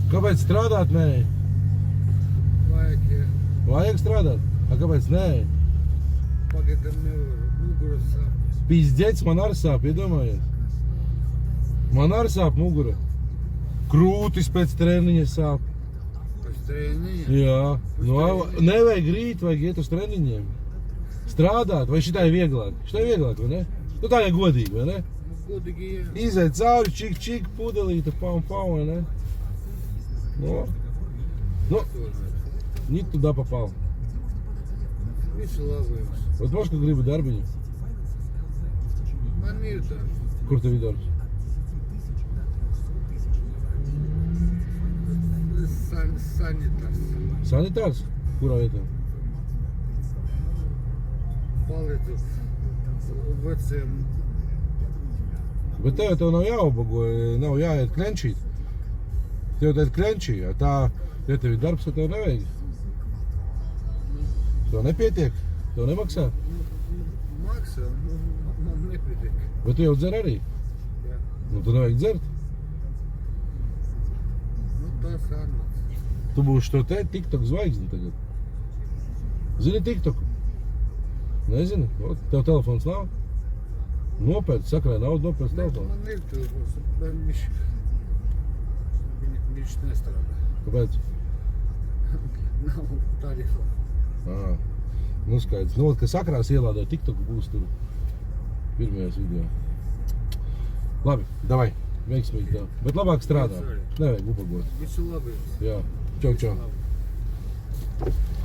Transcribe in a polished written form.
Kāpēc strādāt nē? Vajag, ja. Vajag strādāt? A kāpēc nē? Pagaidām nevaru. Muguras sāp. Pizdzēts, man arī sāp, iedomājies. Man arī sāp mugura. Krūtis pēc treniņa sāp. Pēc treniņa? Jā. Nu, nevajag rīt, vajag iet uz treniņiem. Strādāt, vai šitā ir vieglāk? Šitā ir vieglāk, vai ne? Nu tā ir godīgi, vai ne? Godīgi, jā. Iziet cauri, čik, pudelīta, pau, vai ne? Nu, nitu da papal. Visu labi jums. Vat moš, ka gribi darbiņu? Man ir darbs. Kur tev ir darbs? Sanitārs. Sanitārs? Kurā vietā? Palīdzu veciem. Bet tev nav jāubago, nav jāiet klenčīt. Tev teikt klenčī, ja tā, ja tev ir darbs, tad tev nevajag. Tev nepietiek? Tev nemaksā? Maksā, man nepietiek. Bet tu jau dzer arī? Jā. Nu, tu nevajag dzert. Nu, tā sanāca. Tu būsi to te TikTok zvaigzni tagad. Zini TikTok? Nezini? Tev telefons nav? Nopērc, sakrāja naudu, nopērc telefonu. Man ir telefons, bet viņš nestrādā. Kāpēc? Nav tarifa. Nu skaidrs. Nu, ka sakrās ielādē TikToku būs tur pirmajās video. Labi, davai, veiksmīgi tev. Bet labāk strādā. Nevajag ubagot. Visu labi jums. Jā, čau. Labi.